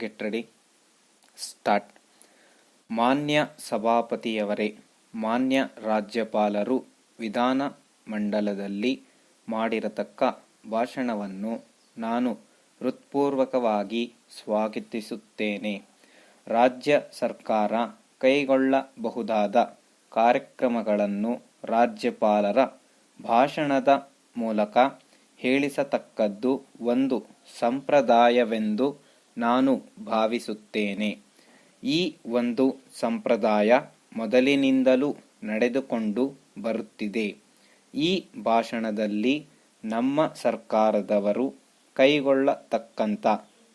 Get ready, start. ಮಾನ್ಯ ಸಭಾಪತಿಯವರೇ, ಮಾನ್ಯ ರಾಜ್ಯಪಾಲರು ವಿಧಾನ ಮಂಡಲದಲ್ಲಿ ಮಾಡಿರತಕ್ಕ ಭಾಷಣವನ್ನು ನಾನು ಹೃತ್ಪೂರ್ವಕವಾಗಿ ಸ್ವಾಗತಿಸುತ್ತೇನೆ. ರಾಜ್ಯ ಸರ್ಕಾರ ಕೈಗೊಳ್ಳಬಹುದಾದ ಕಾರ್ಯಕ್ರಮಗಳನ್ನು ರಾಜ್ಯಪಾಲರ ಭಾಷಣದ ಮೂಲಕ ಹೇಳಿಸತಕ್ಕದ್ದು ಒಂದು ಸಂಪ್ರದಾಯವೆಂದು ನಾನು ಭಾವಿಸುತ್ತೇನೆ. ಈ ಒಂದು ಸಂಪ್ರದಾಯ ಮೊದಲಿನಿಂದಲೂ ನಡೆದುಕೊಂಡು ಬರುತ್ತಿದೆ. ಈ ಭಾಷಣದಲ್ಲಿ ನಮ್ಮ ಸರ್ಕಾರದವರು ಕೈಗೊಳ್ಳತಕ್ಕಂಥ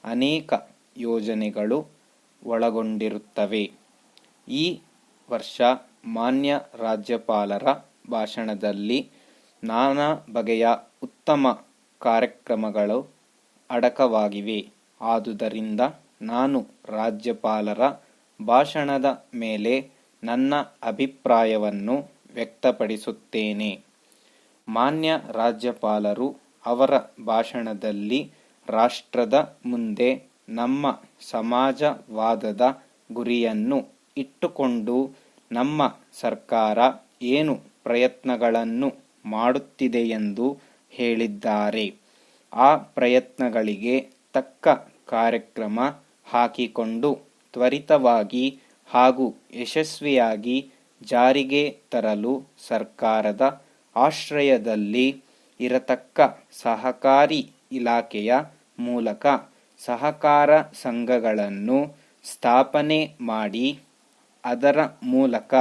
ಅನೇಕ ಯೋಜನೆಗಳು ಒಳಗೊಂಡಿರುತ್ತವೆ. ಈ ವರ್ಷ ಮಾನ್ಯ ರಾಜ್ಯಪಾಲರ ಭಾಷಣದಲ್ಲಿ ನಾನಾ ಬಗೆಯ ಉತ್ತಮ ಕಾರ್ಯಕ್ರಮಗಳು ಅಡಕವಾಗಿವೆ. ಆದುದರಿಂದ ನಾನು ರಾಜ್ಯಪಾಲರ ಭಾಷಣದ ಮೇಲೆ ನನ್ನ ಅಭಿಪ್ರಾಯವನ್ನು ವ್ಯಕ್ತಪಡಿಸುತ್ತೇನೆ. ಮಾನ್ಯ ರಾಜ್ಯಪಾಲರು ಅವರ ಭಾಷಣದಲ್ಲಿ ರಾಷ್ಟ್ರದ ಮುಂದೆ ನಮ್ಮ ಸಮಾಜವಾದದ ಗುರಿಯನ್ನು ಇಟ್ಟುಕೊಂಡು ನಮ್ಮ ಸರ್ಕಾರ ಏನು ಪ್ರಯತ್ನಗಳನ್ನು ಮಾಡುತ್ತಿದೆಯೆಂದು ಹೇಳಿದ್ದಾರೆ. ಆ ಪ್ರಯತ್ನಗಳಿಗೆ ತಕ್ಕ ಕಾರ್ಯಕ್ರಮ ಹಾಕಿಕೊಂಡು ತ್ವರಿತವಾಗಿ ಹಾಗೂ ಯಶಸ್ವಿಯಾಗಿ ಜಾರಿಗೆ ತರಲು ಸರ್ಕಾರದ ಆಶ್ರಯದಲ್ಲಿ ಇರತಕ್ಕ ಸಹಕಾರಿ ಇಲಾಖೆಯ ಮೂಲಕ ಸಹಕಾರ ಸಂಘಗಳನ್ನು ಸ್ಥಾಪನೆ ಮಾಡಿ ಅದರ ಮೂಲಕ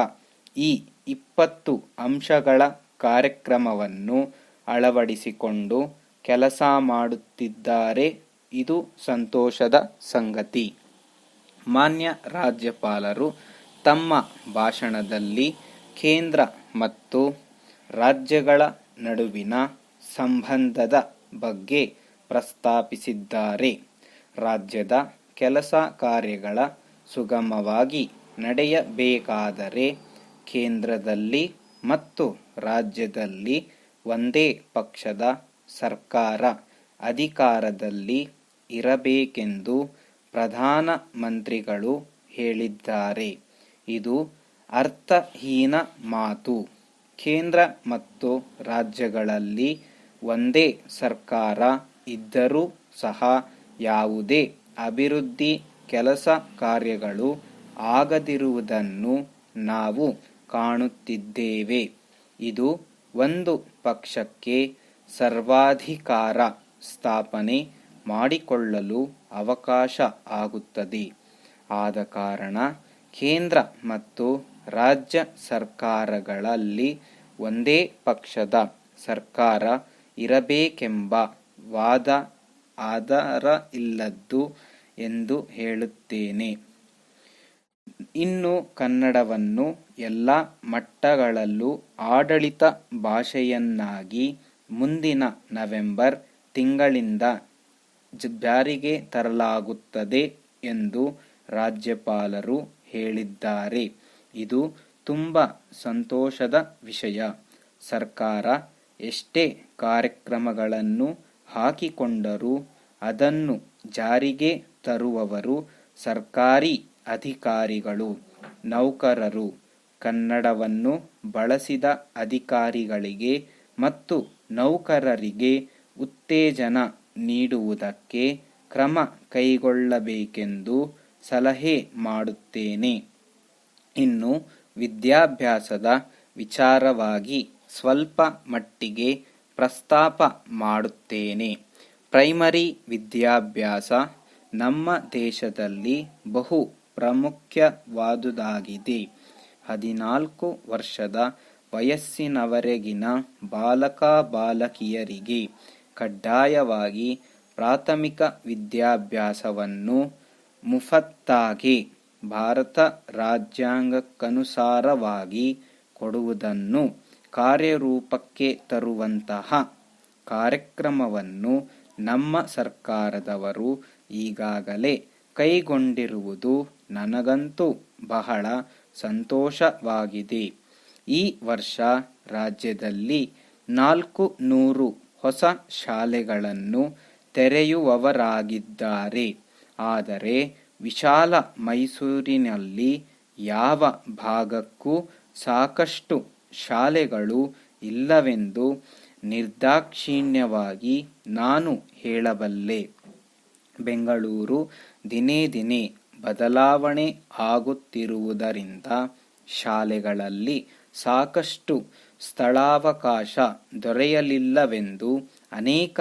ಈ 20 ಅಂಶಗಳ ಕಾರ್ಯಕ್ರಮವನ್ನು ಅಳವಡಿಸಿಕೊಂಡು ಕೆಲಸ ಮಾಡುತ್ತಿದ್ದಾರೆ. ಇದು ಸಂತೋಷದ ಸಂಗತಿ. ಮಾನ್ಯ ರಾಜ್ಯಪಾಲರು ತಮ್ಮ ಭಾಷಣದಲ್ಲಿ ಕೇಂದ್ರ ಮತ್ತು ರಾಜ್ಯಗಳ ನಡುವಿನ ಸಂಬಂಧದ ಬಗ್ಗೆ ಪ್ರಸ್ತಾಪಿಸಿದ್ದಾರೆ. ರಾಜ್ಯದ ಕೆಲಸ ಕಾರ್ಯಗಳ ಸುಗಮವಾಗಿ ನಡೆಯಬೇಕಾದರೆ ಕೇಂದ್ರದಲ್ಲಿ ಮತ್ತು ರಾಜ್ಯದಲ್ಲಿ ಒಂದೇ ಪಕ್ಷದ ಸರ್ಕಾರ ಅಧಿಕಾರದಲ್ಲಿ ಇರಬೇಕೆಂದು ಪ್ರಧಾನ ಮಂತ್ರಿಗಳು ಹೇಳಿದ್ದಾರೆ. ಇದು ಅರ್ಥಹೀನ ಮಾತು. ಕೇಂದ್ರ ಮತ್ತು ರಾಜ್ಯಗಳಲ್ಲಿ ಒಂದೇ ಸರ್ಕಾರ ಇದ್ದರೂ ಸಹ ಯಾವುದೇ ಅಭಿವೃದ್ಧಿ ಕೆಲಸ ಕಾರ್ಯಗಳು ಆಗದಿರುವುದನ್ನು ನಾವು ಕಾಣುತ್ತಿದ್ದೇವೆ. ಇದು ಒಂದು ಪಕ್ಷಕ್ಕೆ ಸರ್ವಾಧಿಕಾರ ಸ್ಥಾಪನೆ ಮಾಡಿಕೊಳ್ಳಲು ಅವಕಾಶ ಆಗುತ್ತದೆ. ಆದ ಕಾರಣ ಕೇಂದ್ರ ಮತ್ತು ರಾಜ್ಯ ಸರ್ಕಾರಗಳಲ್ಲಿ ಒಂದೇ ಪಕ್ಷದ ಸರ್ಕಾರ ಇರಬೇಕೆಂಬ ವಾದ ಆಧಾರವಿಲ್ಲದ್ದು ಎಂದು ಹೇಳುತ್ತೇನೆ. ಇನ್ನು ಕನ್ನಡವನ್ನು ಎಲ್ಲ ಮಟ್ಟಗಳಲ್ಲೂ ಆಡಳಿತ ಭಾಷೆಯನ್ನಾಗಿ ಮುಂದಿನ ನವೆಂಬರ್ ತಿಂಗಳಿಂದ ಜಾರಿಗೆ ತರಲಾಗುತ್ತದೆ ಎಂದು ರಾಜ್ಯಪಾಲರು ಹೇಳಿದ್ದಾರೆ. ಇದು ತುಂಬ ಸಂತೋಷದ ವಿಷಯ. ಸರ್ಕಾರ ಎಷ್ಟೇ ಕಾರ್ಯಕ್ರಮಗಳನ್ನು ಹಾಕಿಕೊಂಡರೂ ಅದನ್ನು ಜಾರಿಗೆ ತರುವವರು ಸರ್ಕಾರಿ ಅಧಿಕಾರಿಗಳು, ನೌಕರರು. ಕನ್ನಡವನ್ನು ಬಳಸಿದ ಅಧಿಕಾರಿಗಳಿಗೆ ಮತ್ತು ನೌಕರರಿಗೆ ಉತ್ತೇಜನ ನೀಡುವುದಕ್ಕೆ ಕ್ರಮ ಕೈಗೊಳ್ಳಬೇಕೆಂದು ಸಲಹೆ ಮಾಡುತ್ತೇನೆ. ಇನ್ನು ವಿದ್ಯಾಭ್ಯಾಸದ ವಿಚಾರವಾಗಿ ಸ್ವಲ್ಪ ಮಟ್ಟಿಗೆ ಪ್ರಸ್ತಾಪ ಮಾಡುತ್ತೇನೆ. ಪ್ರೈಮರಿ ವಿದ್ಯಾಭ್ಯಾಸ ನಮ್ಮ ದೇಶದಲ್ಲಿ ಬಹು ಪ್ರಾಮುಖ್ಯವಾದುದಾಗಿದೆ. 14 ವರ್ಷದ ವಯಸ್ಸಿನವರೆಗಿನ ಬಾಲಕ ಬಾಲಕಿಯರಿಗೆ ಕಡ್ಡಾಯವಾಗಿ ಪ್ರಾಥಮಿಕ ವಿದ್ಯಾಭ್ಯಾಸವನ್ನು ಮುಫತ್ತಾಗಿ ಭಾರತ ರಾಜ್ಯಾಂಗಕ್ಕನುಸಾರವಾಗಿ ಕೊಡುವುದನ್ನು ಕಾರ್ಯರೂಪಕ್ಕೆ ತರುವಂತಹ ಕಾರ್ಯಕ್ರಮವನ್ನು ನಮ್ಮ ಸರ್ಕಾರದವರು ಈಗಾಗಲೇ ಕೈಗೊಂಡಿರುವುದು ನನಗಂತೂ ಬಹಳ ಸಂತೋಷವಾಗಿದೆ. ಈ ವರ್ಷ ರಾಜ್ಯದಲ್ಲಿ 400 ಹೊಸ ಶಾಲೆಗಳನ್ನು ತೆರೆಯುವವರಾಗಿದ್ದಾರೆ. ಆದರೆ ವಿಶಾಲ ಮೈಸೂರಿನಲ್ಲಿ ಯಾವ ಭಾಗಕ್ಕೂ ಸಾಕಷ್ಟು ಶಾಲೆಗಳು ಇಲ್ಲವೆಂದು ನಿರ್ದಾಕ್ಷಿಣ್ಯವಾಗಿ ನಾನು ಹೇಳಬಲ್ಲೆ. ಬೆಂಗಳೂರು ದಿನೇ ದಿನೇ ಬದಲಾವಣೆ ಆಗುತ್ತಿರುವುದರಿಂದ ಶಾಲೆಗಳಲ್ಲಿ ಸಾಕಷ್ಟು ಸ್ಥಳಾವಕಾಶ ದೊರೆಯಲಿಲ್ಲವೆಂದು ಅನೇಕ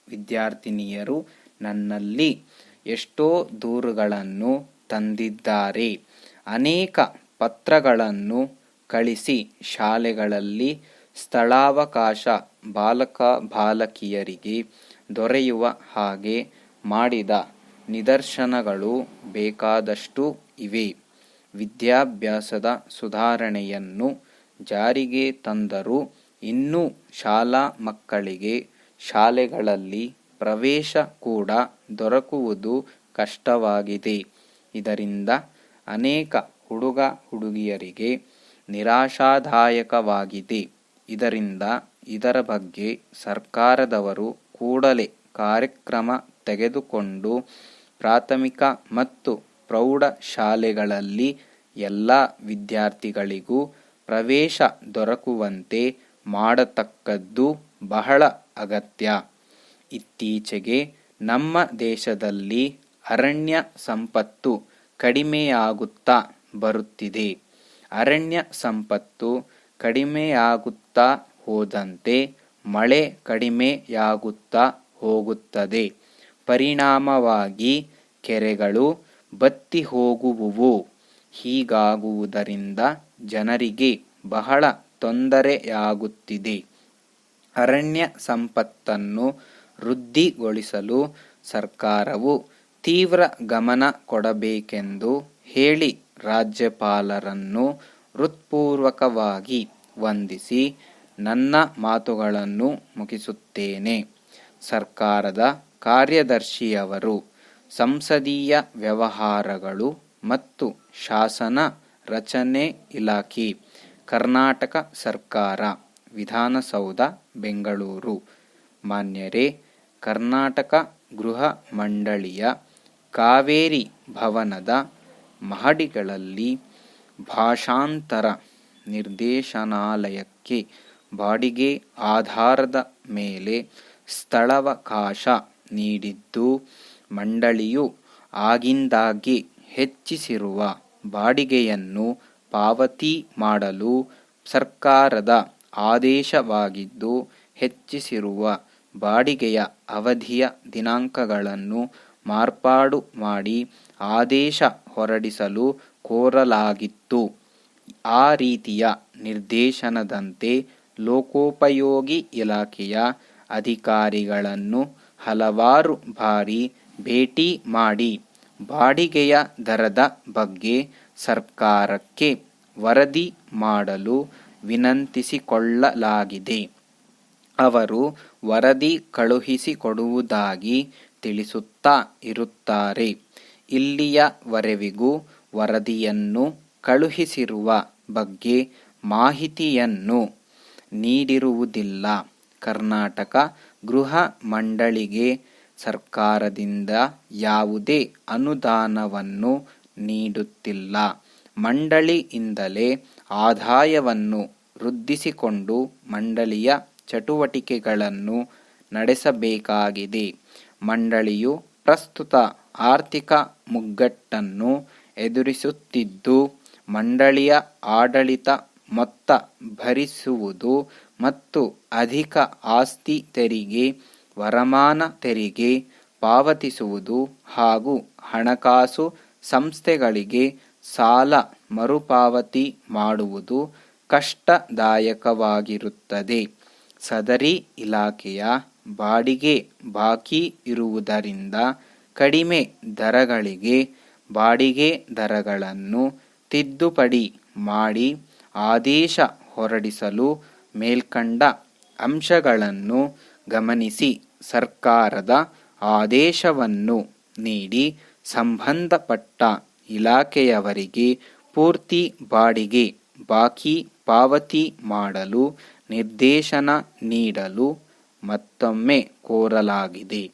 ವಿದ್ಯಾರ್ಥಿನಿಯರು ನನ್ನಲ್ಲಿ ಎಷ್ಟೋ ದೂರುಗಳನ್ನು ತಂದಿದ್ದಾರೆ. ಅನೇಕ ಪತ್ರಗಳನ್ನು ಕಳಿಸಿ ಶಾಲೆಗಳಲ್ಲಿ ಸ್ಥಳಾವಕಾಶ ಬಾಲಕ ಬಾಲಕಿಯರಿಗೆ ದೊರೆಯುವ ಹಾಗೆ ಮಾಡಿದ ನಿದರ್ಶನಗಳು ಬೇಕಾದಷ್ಟು ಇವೆ. ವಿದ್ಯಾಭ್ಯಾಸದ ಸುಧಾರಣೆಯನ್ನು ಜಾರಿಗೆ ತಂದರೂ ಇನ್ನೂ ಶಾಲಾ ಮಕ್ಕಳಿಗೆ ಶಾಲೆಗಳಲ್ಲಿ ಪ್ರವೇಶ ಕೂಡ ದೊರಕುವುದು ಕಷ್ಟವಾಗಿದೆ. ಇದರಿಂದ ಅನೇಕ ಹುಡುಗ ಹುಡುಗಿಯರಿಗೆ ನಿರಾಶಾದಾಯಕವಾಗಿದೆ. ಇದರ ಬಗ್ಗೆ ಸರ್ಕಾರದವರು ಕೂಡಲೇ ಕಾರ್ಯಕ್ರಮ ತೆಗೆದುಕೊಂಡು ಪ್ರಾಥಮಿಕ ಮತ್ತು ಪ್ರೌಢ ಶಾಲೆಗಳಲ್ಲಿ ಎಲ್ಲ ವಿದ್ಯಾರ್ಥಿಗಳಿಗೂ ಪ್ರವೇಶ ದೊರಕುವಂತೆ ಮಾಡತಕ್ಕದ್ದು ಬಹಳ ಅಗತ್ಯ. ಇತ್ತೀಚೆಗೆ ನಮ್ಮ ದೇಶದಲ್ಲಿ ಅರಣ್ಯ ಸಂಪತ್ತು ಕಡಿಮೆಯಾಗುತ್ತಾ ಬರುತ್ತಿದೆ. ಅರಣ್ಯ ಸಂಪತ್ತು ಕಡಿಮೆಯಾಗುತ್ತಾ ಹೋದಂತೆ ಮಳೆ ಕಡಿಮೆಯಾಗುತ್ತಾ ಹೋಗುತ್ತದೆ. ಪರಿಣಾಮವಾಗಿ ಕೆರೆಗಳು ಬತ್ತಿ ಹೋಗುವುವು. ಹೀಗಾಗುವುದರಿಂದ ಜನರಿಗೆ ಬಹಳ ತೊಂದರೆಯಾಗುತ್ತಿದೆ. ಅರಣ್ಯ ಸಂಪತ್ತನ್ನು ವೃದ್ಧಿಗೊಳಿಸಲು ಸರ್ಕಾರವು ತೀವ್ರ ಗಮನ ಕೊಡಬೇಕೆಂದು ಹೇಳಿ ರಾಜ್ಯಪಾಲರನ್ನು ಹೃತ್ಪೂರ್ವಕವಾಗಿ ವಂದಿಸಿ ನನ್ನ ಮಾತುಗಳನ್ನು ಮುಗಿಸುತ್ತೇನೆ. ಸರ್ಕಾರದ ಕಾರ್ಯದರ್ಶಿಯವರು, ಸಂಸದೀಯ ವ್ಯವಹಾರಗಳು ಮತ್ತು ಶಾಸನ ರಚನೆ ಇಲಾಖೆ, ಕರ್ನಾಟಕ ಸರ್ಕಾರ, ವಿಧಾನಸೌಧ, ಬೆಂಗಳೂರು. ಮಾನ್ಯರೇ, ಕರ್ನಾಟಕ ಗೃಹ ಮಂಡಳಿಯ ಕಾವೇರಿ ಭವನದ ಮಹಡಿಗಳಲ್ಲಿ ಭಾಷಾಂತರ ನಿರ್ದೇಶನಾಲಯಕ್ಕೆ ಬಾಡಿಗೆ ಆಧಾರದ ಮೇಲೆ ಸ್ಥಳಾವಕಾಶ ನೀಡಿದ್ದು, ಮಂಡಳಿಯು ಆಗಿಂದಾಗ್ಗೆ ಹೆಚ್ಚಿಸಿರುವ ಬಾಡಿಗೆಯನ್ನು ಪಾವತಿ ಮಾಡಲು ಸರ್ಕಾರದ ಆದೇಶವಾಗಿದ್ದು, ಹೆಚ್ಚಿಸಿರುವ ಬಾಡಿಗೆಯ ಅವಧಿಯ ದಿನಾಂಕಗಳನ್ನು ಮಾರ್ಪಾಡು ಮಾಡಿ ಆದೇಶ ಹೊರಡಿಸಲು ಕೋರಲಾಗಿತ್ತು. ಆ ರೀತಿಯ ನಿರ್ದೇಶನದಂತೆ ಲೋಕೋಪಯೋಗಿ ಇಲಾಖೆಯ ಅಧಿಕಾರಿಗಳನ್ನು ಹಲವಾರು ಬಾರಿ ಭೇಟಿ ಮಾಡಿ ಬಾಡಿಗೆಯ ದರದ ಬಗ್ಗೆ ಸರ್ಕಾರಕ್ಕೆ ವರದಿ ಮಾಡಲು ವಿನಂತಿಸಿಕೊಳ್ಳಲಾಗಿದೆ. ಅವರು ವರದಿ ಕಳುಹಿಸಿಕೊಡುವುದಾಗಿ ತಿಳಿಸುತ್ತಾ ಇರುತ್ತಾರೆ. ಇಲ್ಲಿಯವರೆವಿಗೂ ವರದಿಯನ್ನು ಕಳುಹಿಸಿರುವ ಬಗ್ಗೆ ಮಾಹಿತಿಯನ್ನು ನೀಡಿರುವುದಿಲ್ಲ. ಕರ್ನಾಟಕ ಗೃಹ ಮಂಡಳಿಗೆ ಸರ್ಕಾರದಿಂದ ಯಾವುದೇ ಅನುದಾನವನ್ನು ನೀಡುತ್ತಿಲ್ಲ. ಮಂಡಳಿಯಿಂದಲೇ ಆದಾಯವನ್ನು ವೃದ್ಧಿಸಿಕೊಂಡು ಮಂಡಳಿಯ ಚಟುವಟಿಕೆಗಳನ್ನು ನಡೆಸಬೇಕಾಗಿದೆ. ಮಂಡಳಿಯು ಪ್ರಸ್ತುತ ಆರ್ಥಿಕ ಮುಗ್ಗಟ್ಟನ್ನು ಎದುರಿಸುತ್ತಿದ್ದು, ಮಂಡಳಿಯ ಆಡಳಿತ ಮೊತ್ತ ಭರಿಸುವುದು ಮತ್ತು ಅಧಿಕ ಆಸ್ತಿ ತೆರಿಗೆ, ವರಮಾನ ತೆರಿಗೆ ಪಾವತಿಸುವುದು ಹಾಗೂ ಹಣಕಾಸು ಸಂಸ್ಥೆಗಳಿಗೆ ಸಾಲ ಮರುಪಾವತಿ ಮಾಡುವುದು ಕಷ್ಟದಾಯಕವಾಗಿರುತ್ತದೆ. ಸದರಿ ಇಲಾಖೆಯ ಬಾಡಿಗೆ ಬಾಕಿ ಇರುವುದರಿಂದ ಕಡಿಮೆ ದರಗಳಿಗೆ ಬಾಡಿಗೆ ದರಗಳನ್ನು ತಿದ್ದುಪಡಿ ಮಾಡಿ ಆದೇಶ ಹೊರಡಿಸಲು ಮೇಲ್ಕಂಡ ಅಂಶಗಳನ್ನು ಗಮನಿಸಿ ಸರ್ಕಾರದ ಆದೇಶವನ್ನು ನೀಡಿ ಸಂಬಂಧಪಟ್ಟ ಇಲಾಖೆಯವರಿಗೆ ಪೂರ್ತಿ ಬಾಡಿಗೆ ಬಾಕಿ ಪಾವತಿ ಮಾಡಲು ನಿರ್ದೇಶನ ನೀಡಲು ಮತ್ತೊಮ್ಮೆ ಕೋರಲಾಗಿದೆ.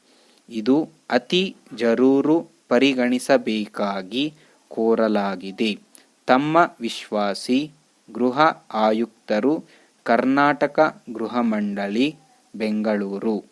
ಇದು ಅತಿ ಜರೂರು ಪರಿಗಣಿಸಬೇಕಾಗಿ ಕೋರಲಾಗಿದೆ. ತಮ್ಮ ವಿಶ್ವಾಸಿ ಗೃಹ ಆಯುಕ್ತರು, ಕರ್ನಾಟಕ ಗೃಹ ಮಂಡಳಿ, ಬೆಂಗಳೂರು.